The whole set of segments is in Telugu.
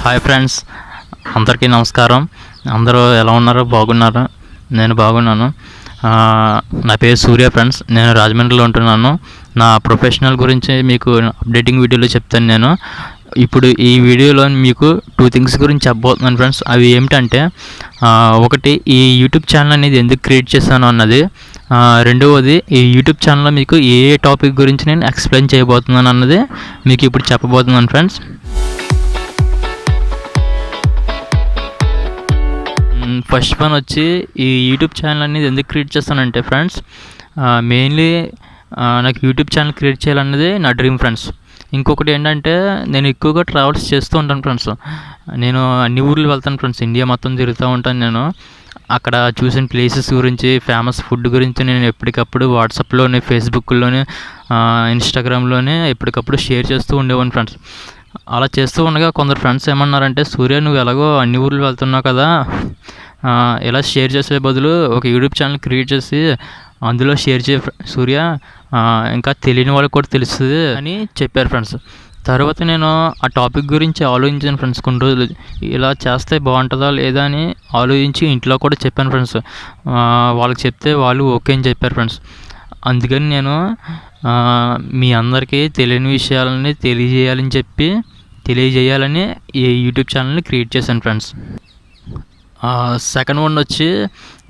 హాయ్ ఫ్రెండ్స్, అందరికీ నమస్కారం. అందరూ ఎలా ఉన్నారో బాగున్నారా? నేను బాగున్నాను. నా పేరు సూర్య ఫ్రెండ్స్. నేను రాజమండ్రిలో ఉంటున్నాను. నా ప్రొఫెషనల్ గురించి మీకు అప్డేటింగ్ వీడియోలో చెప్తాను. నేను ఇప్పుడు ఈ వీడియోలో మీకు 2 థింగ్స్ గురించి చెప్పబోతున్నాను ఫ్రెండ్స్. అవి ఏమిటంటే, ఒకటి ఈ యూట్యూబ్ ఛానల్ అనేది ఎందుకు క్రియేట్ చేశాను అన్నది, రెండవది ఈ యూట్యూబ్ ఛానల్లో మీకు ఏ టాపిక్ గురించి నేను ఎక్స్ప్లెయిన్ చేయబోతున్నాను అన్నది మీకు ఇప్పుడు చెప్పబోతున్నాను ఫ్రెండ్స్. ఫస్ట్ వన్ వచ్చి, ఈ యూట్యూబ్ ఛానల్ అనేది ఎందుకు క్రియేట్ చేస్తానంటే ఫ్రెండ్స్, మెయిన్లీ నాకు యూట్యూబ్ ఛానల్ క్రియేట్ చేయాలన్నది నా డ్రీమ్ ఫ్రెండ్స్. ఇంకొకటి ఏంటంటే, నేను ఎక్కువగా ట్రావెల్స్ చేస్తూ ఉంటాను ఫ్రెండ్స్. నేను అన్ని ఊర్లు వెళ్తాను ఫ్రెండ్స్. ఇండియా మొత్తం తిరుగుతూ ఉంటాను. నేను అక్కడ చూసిన ప్లేసెస్ గురించి, ఫేమస్ ఫుడ్ గురించి నేను ఎప్పటికప్పుడు వాట్సాప్లోని, ఫేస్బుక్లోని, ఇన్స్టాగ్రామ్లోనే ఎప్పటికప్పుడు షేర్ చేస్తూ ఉండేవాడిని ఫ్రెండ్స్. అలా చేస్తూ ఉండగా కొందరు ఫ్రెండ్స్ ఏమన్నారంటే, సూర్య నువ్వు ఎలాగో అన్ని ఊర్లు వెళ్తున్నావు కదా, ఇలా షేర్ చేసే బదులు ఒక యూట్యూబ్ ఛానల్ క్రియేట్ చేసి అందులో షేర్ చేయ సూర్య, ఇంకా తెలియని వాళ్ళకి కూడా తెలుస్తుంది అని చెప్పారు ఫ్రెండ్స్. తర్వాత నేను ఆ టాపిక్ గురించి ఆలోచించాను ఫ్రెండ్స్. కొన్ని రోజులు ఇలా చేస్తే బాగుంటుందా లేదా అని ఆలోచించి ఇంట్లో కూడా చెప్పాను ఫ్రెండ్స్. వాళ్ళకి చెప్తే వాళ్ళు ఓకే అని చెప్పారు ఫ్రెండ్స్. అందుకని నేను మీ అందరికీ తెలియని విషయాలని తెలియజేయాలని ఈ యూట్యూబ్ ఛానల్ని క్రియేట్ చేశాను ఫ్రెండ్స్. సెకండ్ వన్ వచ్చి,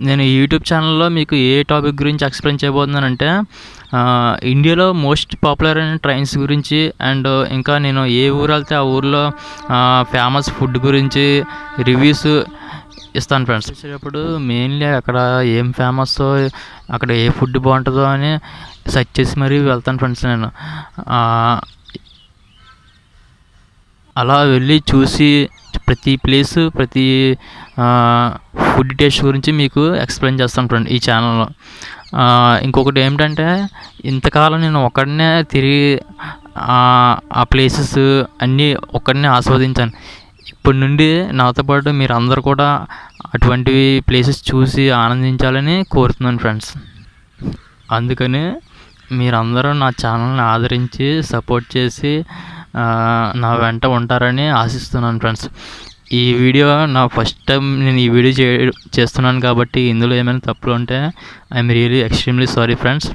నేను ఈ యూట్యూబ్ ఛానల్లో మీకు ఏ టాపిక్ గురించి ఎక్స్ప్లెయిన్ చేయబోతున్నానంటే, ఇండియాలో మోస్ట్ పాపులర్ అయిన ట్రైన్స్ గురించి, అండ్ ఇంకా నేను ఏ ఊరు వెళ్తే ఆ ఊరిలో ఫేమస్ ఫుడ్ గురించి రివ్యూస్ ఇస్తాను ఫ్రెండ్స్. చేసేటప్పుడు మెయిన్లీ అక్కడ ఏం ఫేమస్, అక్కడ ఏ ఫుడ్ బాగుంటుందో అని సెర్చ్ చేసి మరీ వెళ్తాను ఫ్రెండ్స్. నేను అలా వెళ్ళి చూసి ప్రతి ప్లేసు, ప్రతి ఫుడ్ టేస్ట్ గురించి మీకు ఎక్స్ప్లెయిన్ చేస్తాను ఫ్రెండ్ ఈ ఛానల్లో. ఇంకొకటి ఏమిటంటే, ఇంతకాలం నేను ఒక్కడనే తిరిగి ఆ ప్లేసెస్ అన్నీ ఒక్కడనే ఆస్వాదించాను. ఇప్పటి నుండి నాతో పాటు మీరు అందరు కూడా అటువంటివి ప్లేసెస్ చూసి ఆనందించాలని కోరుతున్నాను ఫ్రెండ్స్. అందుకని మీరందరూ నా ఛానల్ని ఆదరించి సపోర్ట్ చేసి నా వెంట ఉంటారని ఆశిస్తున్నాను ఫ్రెండ్స్. ఈ వీడియో నా ఫస్ట్ టైం నేను ఈ వీడియో చేస్తున్నాను కాబట్టి ఇందులో ఏమైనా తప్పులు ఉంటే I'm really extremely sorry friends.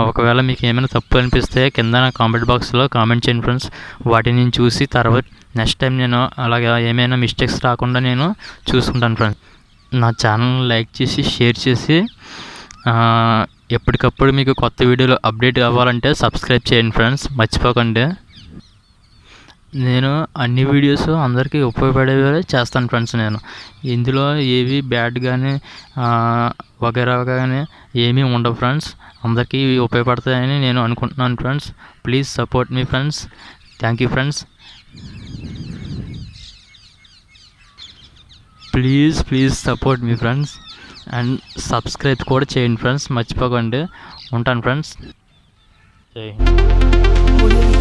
ఒకవేళ మీకు ఏమైనా తప్పు అనిపిస్తే కింద నా కామెంట్ బాక్స్లో కామెంట్ చేయండి ఫ్రెండ్స్. వాటిని నేను చూసి తర్వాత నెక్స్ట్ టైం నేను అలాగా ఏమైనా మిస్టేక్స్ రాకుండా నేను చూసుకుంటాను ఫ్రెండ్స్. నా ఛానల్ లైక్ చేసి షేర్ చేసి ఎప్పటికప్పుడు మీకు కొత్త వీడియోలు అప్డేట్ అవ్వాలంటే సబ్స్క్రైబ్ చేయండి ఫ్రెండ్స్, మర్చిపోకండి. నేను అన్ని వీడియోస్ అందరికీ ఉపయోగపడేవే చేస్తాను ఫ్రెండ్స్. నేను ఇందులో ఏవి బ్యాడ్ కానీ వగైరా కానీ ఏమీ ఉండవు ఫ్రెండ్స్. అందరికీ ఉపయోగపడతాయని నేను అనుకుంటున్నాను friends. Please support me friends. Thank you friends. Please support me friends and subscribe కూడా చేయండి ఫ్రెండ్స్, మర్చిపోకండి. ఉంటాను ఫ్రెండ్స్. జై హింద్.